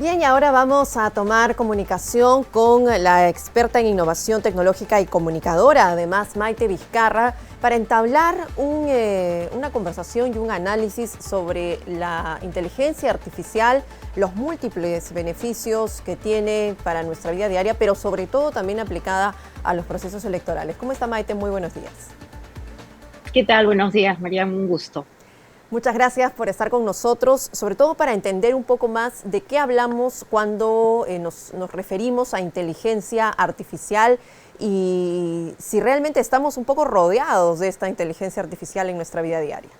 Bien, y ahora vamos a tomar comunicación con la experta en innovación tecnológica y comunicadora, además Maite Vizcarra, para entablar una conversación y un análisis sobre la inteligencia artificial, los múltiples beneficios que tiene para nuestra vida diaria, pero sobre todo también aplicada a los procesos electorales. ¿Cómo está, Maite? Muy buenos días. ¿Qué tal? Buenos días, María, un gusto. Muchas gracias por estar con nosotros, sobre todo para entender un poco más de qué hablamos cuando nos referimos a inteligencia artificial y si realmente estamos un poco rodeados de esta inteligencia artificial en nuestra vida diaria.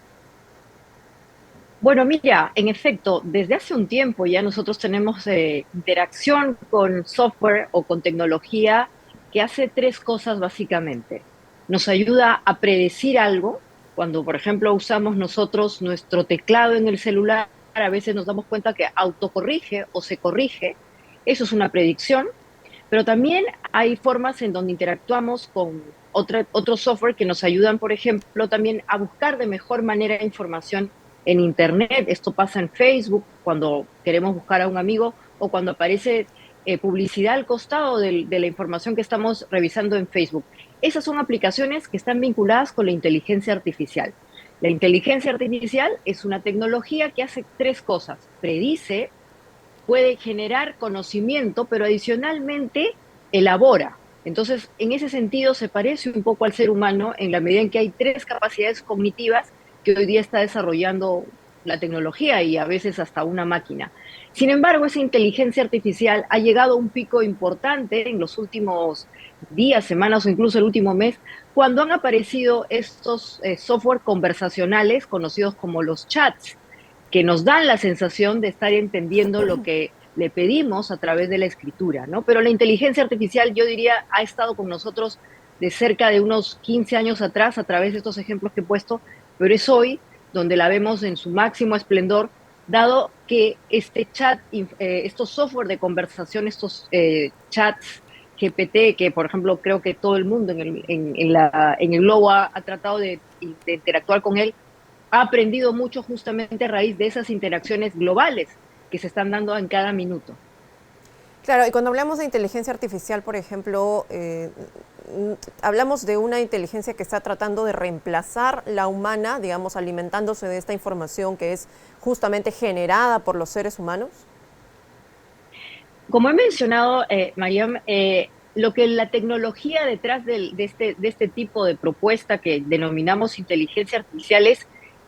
Bueno, mira, en efecto, desde hace un tiempo ya nosotros tenemos interacción con software o con tecnología que hace tres cosas básicamente. Nos ayuda a predecir algo. Cuando, por ejemplo, usamos nosotros nuestro teclado en el celular, a veces nos damos cuenta que autocorrige o se corrige. Eso es una predicción. Pero también hay formas en donde interactuamos con otro software que nos ayudan, por ejemplo, también a buscar de mejor manera información en Internet. Esto pasa en Facebook, cuando queremos buscar a un amigo o cuando aparece publicidad al costado de la información que estamos revisando en Facebook. Esas son aplicaciones que están vinculadas con la inteligencia artificial. La inteligencia artificial es una tecnología que hace tres cosas. Predice, puede generar conocimiento, pero adicionalmente elabora. Entonces, en ese sentido, se parece un poco al ser humano en la medida en que hay tres capacidades cognitivas que hoy día está desarrollando la tecnología y a veces hasta una máquina. Sin embargo, esa inteligencia artificial ha llegado a un pico importante en los últimos días, semanas o incluso el último mes, cuando han aparecido estos software conversacionales conocidos como los chats, que nos dan la sensación de estar entendiendo lo que le pedimos a través de la escritura, ¿no? Pero la inteligencia artificial, yo diría, ha estado con nosotros de cerca de unos 15 años atrás a través de estos ejemplos que he puesto, pero es hoy donde la vemos en su máximo esplendor, dado que este chat, estos software de conversación, estos chats GPT, que por ejemplo creo que todo el mundo en el globo ha tratado de interactuar con él, ha aprendido mucho justamente a raíz de esas interacciones globales que se están dando en cada minuto. Claro, y cuando hablamos de inteligencia artificial, por ejemplo, hablamos de una inteligencia que está tratando de reemplazar la humana, digamos, alimentándose de esta información que es justamente generada por los seres humanos. Como he mencionado, Mariam, lo que la tecnología detrás de este tipo de propuesta que denominamos inteligencia artificial es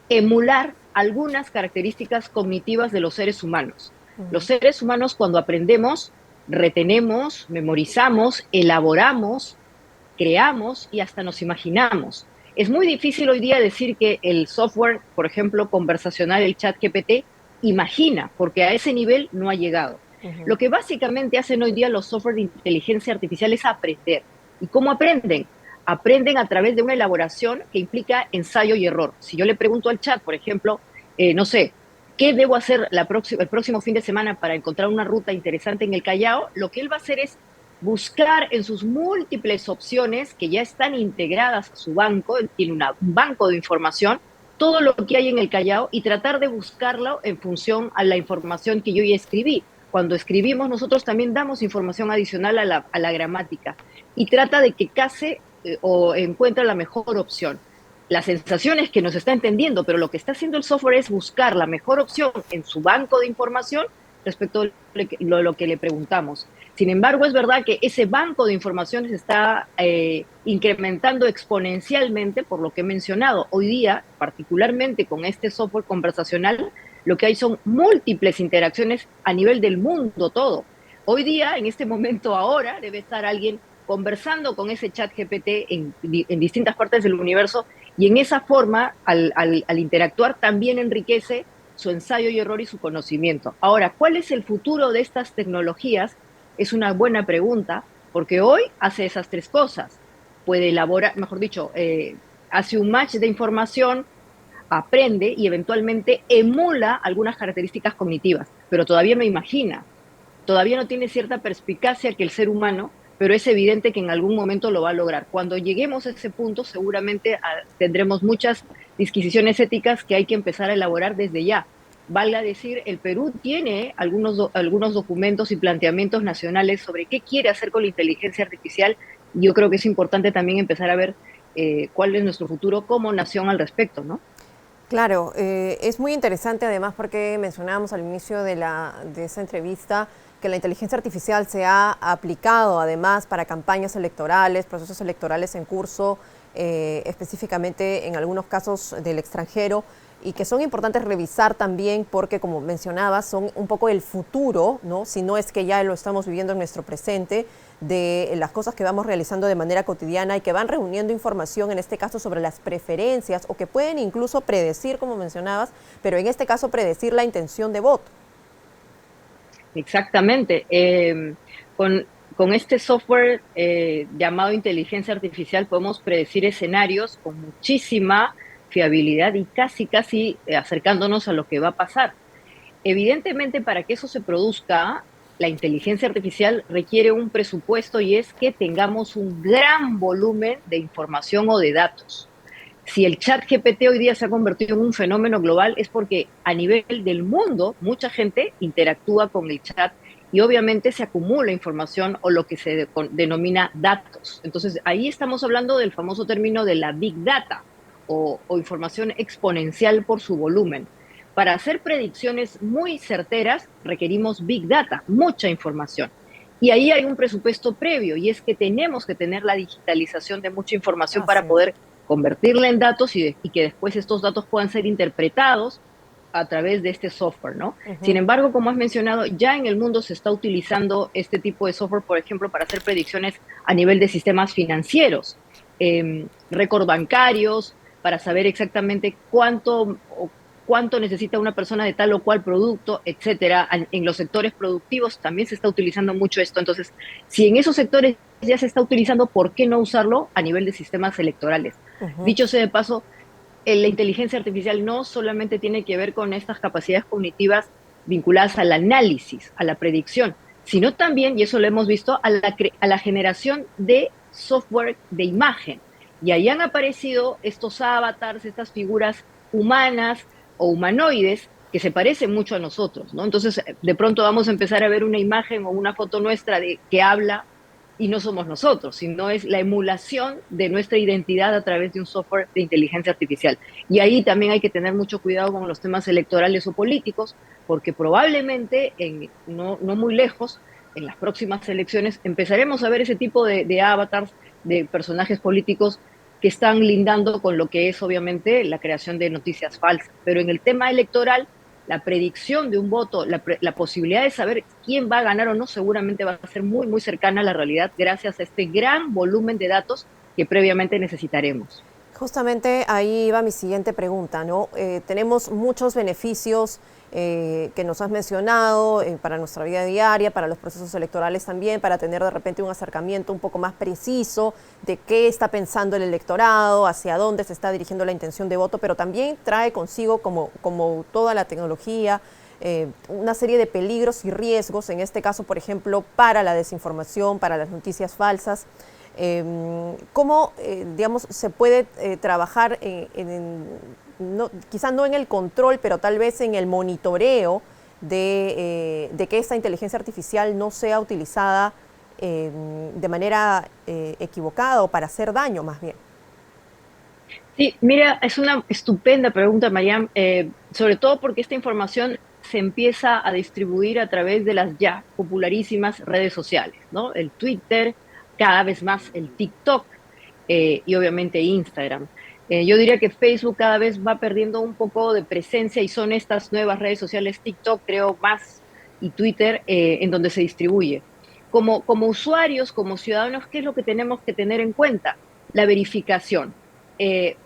emular algunas características cognitivas de los seres humanos. Los seres humanos, cuando aprendemos, retenemos, memorizamos, elaboramos, creamos y hasta nos imaginamos. Es muy difícil hoy día decir que el software, por ejemplo, conversacional, el chat GPT, imagina, porque a ese nivel no ha llegado. Lo que básicamente hacen hoy día los software de inteligencia artificial es aprender. ¿Y cómo aprenden? Aprenden a través de una elaboración que implica ensayo y error. Si yo le pregunto al chat, por ejemplo, no sé, ¿qué debo hacer el próximo fin de semana para encontrar una ruta interesante en el Callao? Lo que él va a hacer es buscar en sus múltiples opciones que ya están integradas a su banco, él tiene un banco de información, todo lo que hay en el Callao y tratar de buscarlo en función a la información que yo ya escribí. Cuando escribimos, nosotros también damos información adicional a la gramática y trata de que case o encuentre la mejor opción. La sensación es que nos está entendiendo, pero lo que está haciendo el software es buscar la mejor opción en su banco de información respecto a lo que le preguntamos. Sin embargo, es verdad que ese banco de información se está incrementando exponencialmente por lo que he mencionado. Hoy día, particularmente con este software conversacional, lo que hay son múltiples interacciones a nivel del mundo todo. Hoy día, en este momento ahora, debe estar alguien conversando con ese chat GPT en distintas partes del universo y en esa forma, al interactuar, también enriquece su ensayo y error y su conocimiento. Ahora, ¿cuál es el futuro de estas tecnologías? Es una buena pregunta, porque hoy hace esas tres cosas. Puede elaborar, mejor dicho, hace un match de información, aprende y eventualmente emula algunas características cognitivas, pero todavía no imagina, todavía no tiene cierta perspicacia que el ser humano, pero es evidente que en algún momento lo va a lograr. Cuando lleguemos a ese punto, seguramente tendremos muchas disquisiciones éticas que hay que empezar a elaborar desde ya. valga decir, el Perú tiene algunos documentos y planteamientos nacionales sobre qué quiere hacer con la inteligencia artificial. Yo creo que es importante también empezar a ver cuál es nuestro futuro como nación al respecto, ¿no? Claro, es muy interesante además porque mencionábamos al inicio de esa entrevista que la inteligencia artificial se ha aplicado además para campañas electorales, procesos electorales en curso, específicamente en algunos casos del extranjero, y que son importantes revisar también porque, como mencionabas, son un poco el futuro, ¿no? Si no es que ya lo estamos viviendo en nuestro presente, de las cosas que vamos realizando de manera cotidiana y que van reuniendo información, en este caso sobre las preferencias, o que pueden incluso predecir, como mencionabas, pero en este caso predecir la intención de voto. Exactamente. Con este software llamado inteligencia artificial podemos predecir escenarios con muchísima fiabilidad y casi acercándonos a lo que va a pasar. Evidentemente, para que eso se produzca, la inteligencia artificial requiere un presupuesto y es que tengamos un gran volumen de información o de datos. Si el chat GPT hoy día se ha convertido en un fenómeno global es porque a nivel del mundo mucha gente interactúa con el chat y obviamente se acumula información o lo que se denomina datos. Entonces ahí estamos hablando del famoso término de la big data o información exponencial por su volumen. Para hacer predicciones muy certeras requerimos big data, mucha información. Y ahí hay un presupuesto previo y es que tenemos que tener la digitalización de mucha información Así para es. poder convertirla en datos y que después estos datos puedan ser interpretados a través de este software, ¿no? Sin Ujú. embargo, como has mencionado, ya en el mundo se está utilizando este tipo de software, por ejemplo, para hacer predicciones a nivel de sistemas financieros, récords bancarios, para saber exactamente cuánto necesita una persona de tal o cual producto, etcétera. En los sectores productivos también se está utilizando mucho esto. Entonces, si en esos sectores ya se está utilizando, ¿por qué no usarlo a nivel de sistemas electorales? Ujú. Dicho sea de paso, la inteligencia artificial no solamente tiene que ver con estas capacidades cognitivas vinculadas al análisis, a la predicción, sino también, y eso lo hemos visto, a la generación de software de imagen. Y ahí han aparecido estos avatars, estas figuras humanas o humanoides que se parecen mucho a nosotros, ¿no? Entonces, de pronto vamos a empezar a ver una imagen o una foto nuestra que habla y no somos nosotros, sino es la emulación de nuestra identidad a través de un software de inteligencia artificial. Y ahí también hay que tener mucho cuidado con los temas electorales o políticos, porque probablemente no muy lejos, en las próximas elecciones, empezaremos a ver ese tipo de avatars, de personajes políticos que están lindando con lo que es obviamente la creación de noticias falsas. Pero en el tema electoral, la predicción de un voto, la posibilidad de saber quién va a ganar o no, seguramente va a ser muy cercana a la realidad gracias a este gran volumen de datos que previamente necesitaremos. Justamente ahí va mi siguiente pregunta, ¿no? Tenemos muchos beneficios que nos has mencionado para nuestra vida diaria, para los procesos electorales también, para tener de repente un acercamiento un poco más preciso de qué está pensando el electorado, hacia dónde se está dirigiendo la intención de voto, pero también trae consigo, como toda la tecnología, una serie de peligros y riesgos, en este caso, por ejemplo, para la desinformación, para las noticias falsas. ¿Cómo, digamos, se puede trabajar no, quizás no en el control, pero tal vez en el monitoreo de que esta inteligencia artificial no sea utilizada de manera equivocada o para hacer daño más bien? Sí, mira, es una estupenda pregunta, Mariam, sobre todo porque esta información se empieza a distribuir a través de las ya popularísimas redes sociales, ¿no? El Twitter, cada vez más el TikTok y obviamente Instagram. Yo diría que Facebook cada vez va perdiendo un poco de presencia y son estas nuevas redes sociales, TikTok creo más y Twitter, en donde se distribuye. Como usuarios, como ciudadanos, ¿qué es lo que tenemos que tener en cuenta? La verificación.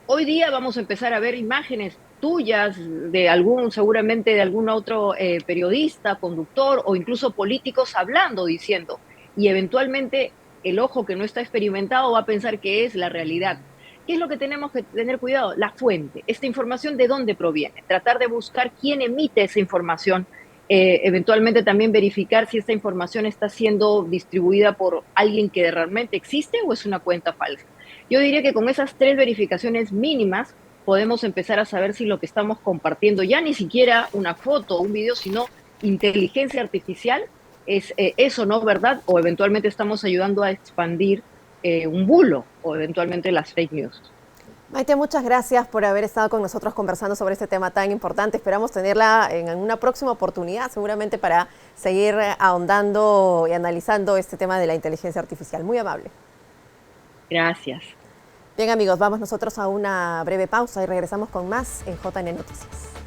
Hoy día vamos a empezar a ver imágenes tuyas, de algún, seguramente de algún otro periodista, conductor o incluso políticos hablando, diciendo, y eventualmente el ojo que no está experimentado va a pensar que es la realidad. ¿Qué es lo que tenemos que tener cuidado? La fuente. Esta información, ¿de dónde proviene? Tratar de buscar quién emite esa información. Eventualmente también verificar si esta información está siendo distribuida por alguien que realmente existe o es una cuenta falsa. Yo diría que con esas tres verificaciones mínimas podemos empezar a saber si lo que estamos compartiendo, ya ni siquiera una foto o un video, sino inteligencia artificial, es eso, ¿no? ¿Verdad? O eventualmente estamos ayudando a expandir un bulo o eventualmente las fake news. Maite, muchas gracias por haber estado con nosotros conversando sobre este tema tan importante. Esperamos tenerla en una próxima oportunidad, seguramente para seguir ahondando y analizando este tema de la inteligencia artificial. Muy amable. Gracias. Bien, amigos, vamos nosotros a una breve pausa y regresamos con más en JN Noticias.